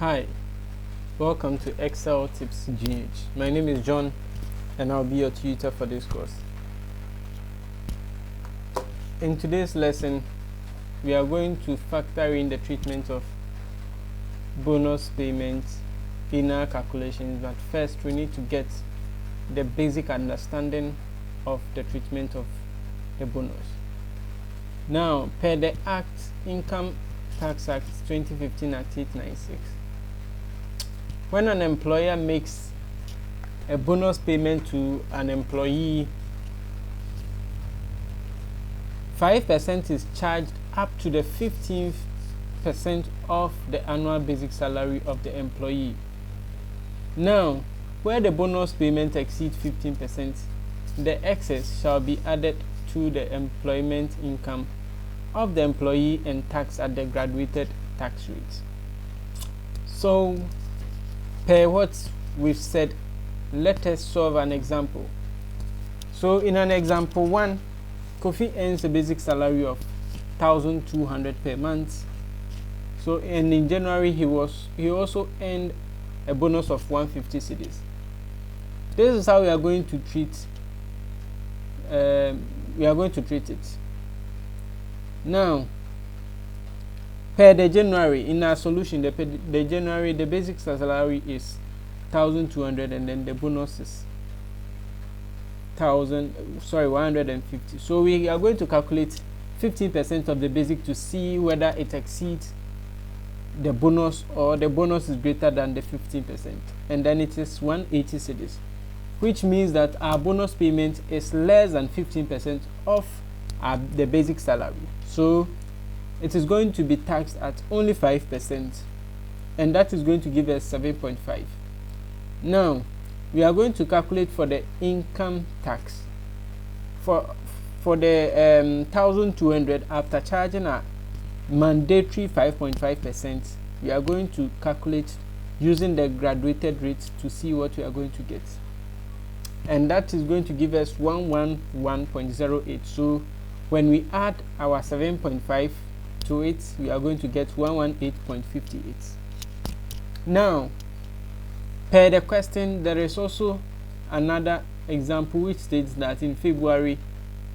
Hi, welcome to Excel Tips GH. My name is John and I'll be your tutor for this course. In today's lesson, we are going to factor in the treatment of bonus payments in our calculations, but first we need to get the basic understanding of the treatment of the bonus. Now, per the Income Tax Act 2015 Act 896, when an employer makes a bonus payment to an employee, 5% is charged up to the 15% of the annual basic salary of the employee. Now, where the bonus payment exceeds 15%, the excess shall be added to the employment income of the employee and taxed at the graduated tax rate. So, per what we've said, let us solve an example. So in an example 1, Kofi earns a basic salary of 1,200 per month. So in January he also earned a bonus of 150 cedis. This is how we are going to treat it. Now, per the January, in our solution, the January, the basic salary is 1,200 and then the bonus is 150. So we are going to calculate 15% of the basic to see whether it exceeds the bonus or the bonus is greater than the 15%. And then it is 180 cedis, which means that our bonus payment is less than 15% of the basic salary. So it is going to be taxed at only 5%, and that is going to give us 7.5. Now, we are going to calculate for the income tax. For the 1,200, after charging a mandatory 5.5%, we are going to calculate using the graduated rate to see what we are going to get. And that is going to give us 111.08. So when we add our 7.5 to it, we are going to get 118.58. Now, per the question, there is also another example which states that in February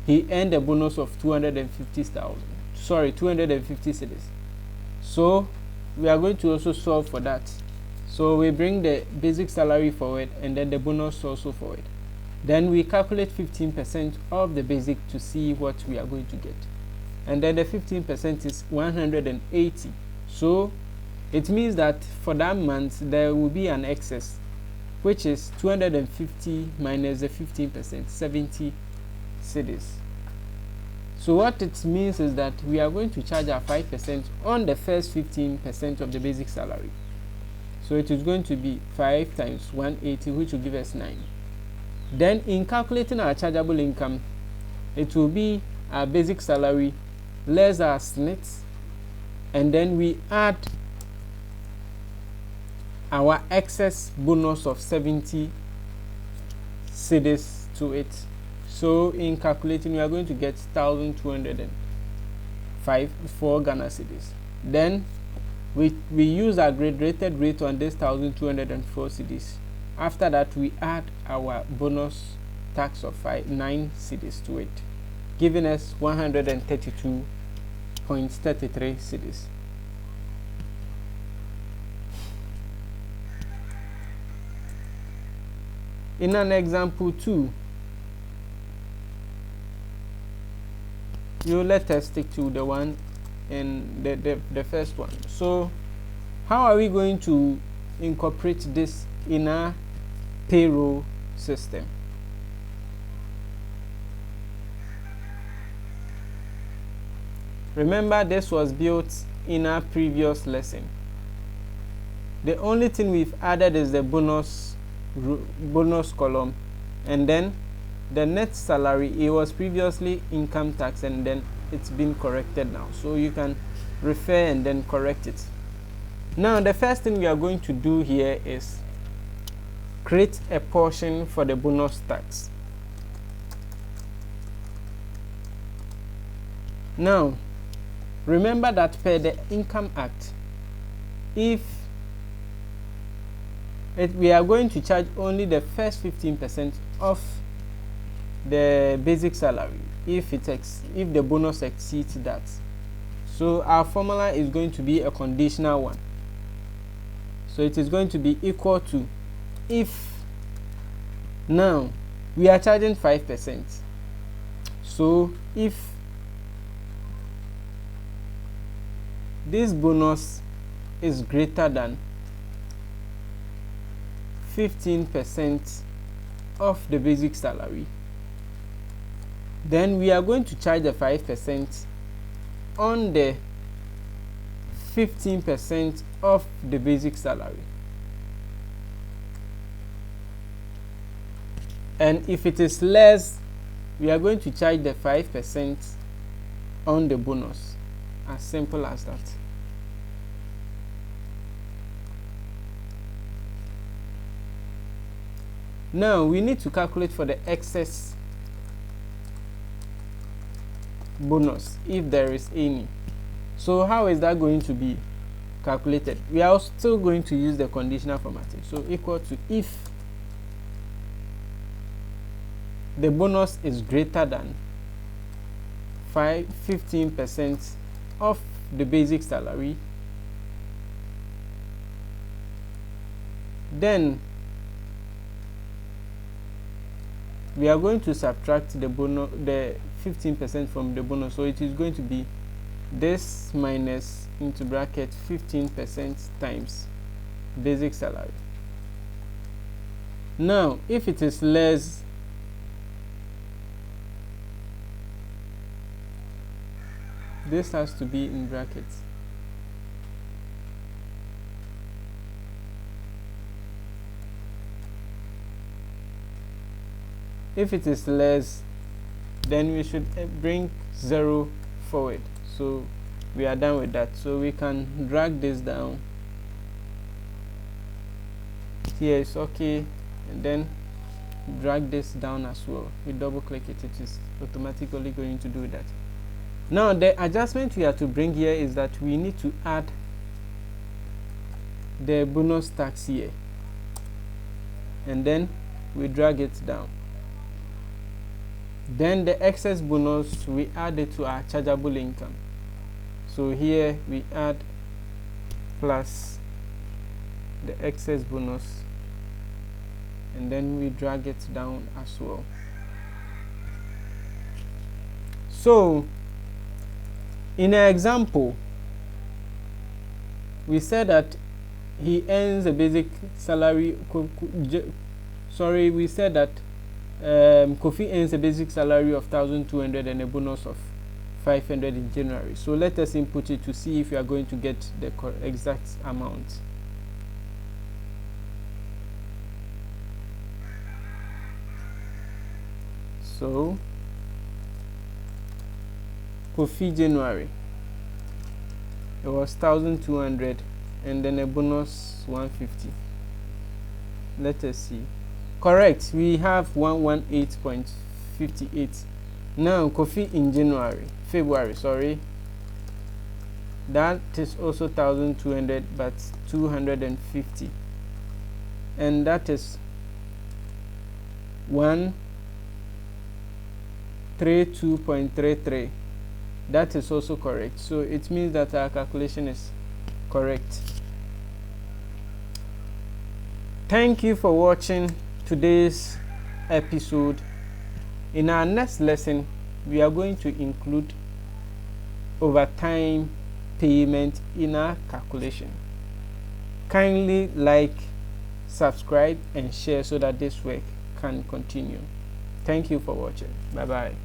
he earned a bonus of 250 cedis. So we are going to also solve for that. So we bring the basic salary forward and then the bonus also forward. Then we calculate 15% of the basic to see what we are going to get. And then the 15% is 180. So it means that for that month there will be an excess, which is 250 minus the 15%, 70 cedis. So what it means is that we are going to charge our 5% on the first 15% of the basic salary. So it is going to be 5 times 180, which will give us 9. Then in calculating our chargeable income, it will be our basic salary less our SSNIT, and then we add our excess bonus of 70 cedis to it. So in calculating, we are going to get 1,204 Ghana cedis. Then we use our graduated rate on this 1,204 cedis. After that, we add our bonus tax of 9 cedis to it, giving us 132.33 cedis. In an example 2, let us stick to the one in the first one. So how are we going to incorporate this in our payroll system? Remember, this was built in our previous lesson. The only thing we've added is the bonus column, and then the net salary. It was previously income tax, and then it's been corrected now, so you can refer and then correct it. Now the first thing we are going to do here is create a portion for the bonus tax. Now remember that per the Income Act, if we are going to charge only the first 15% of the basic salary if the bonus exceeds that. So our formula is going to be a conditional one. So it is going to be equal to, if now we are charging 5%, so if this bonus is greater than 15% of the basic salary, then we are going to charge the 5% on the 15% of the basic salary. And if it is less, we are going to charge the 5% on the bonus. As simple as that. Now we need to calculate for the excess bonus, if there is any. So how is that going to be calculated? We are still going to use the conditional formatting. So equal to, if the bonus is greater than 15% of the basic salary, then we are going to subtract the 15% from the bonus. So it is going to be this minus into bracket 15% times basic salary. Now if it is less, this has to be in brackets. If it is less, then we should bring 0 forward. So we are done with that. So we can drag this down. Here is okay, and then drag this down as well. We double click it, it is automatically going to do that. Now the adjustment we have to bring here is that we need to add the bonus tax here, and then we drag it down. Then the excess bonus, we add it to our chargeable income. So here we add plus the excess bonus, and then we drag it down as well. So in an example, we said that he earns a basic salary. We said that Kofi earns a basic salary of 1,200 and a bonus of 500 in January. So let us input it to see if we are going to get the exact amount. So Kofi January, it was 1,200 and then a bonus 150. Let us see. Correct, we have 118.58. Now Kofi in February, sorry, that is also 1,200 but 250, and that is 132.33. That is also correct. So it means that our calculation is correct. Thank you for watching today's episode. In our next lesson, we are going to include overtime payment in our calculation. Kindly like, subscribe and share so that this work can continue. Thank you for watching. Bye bye.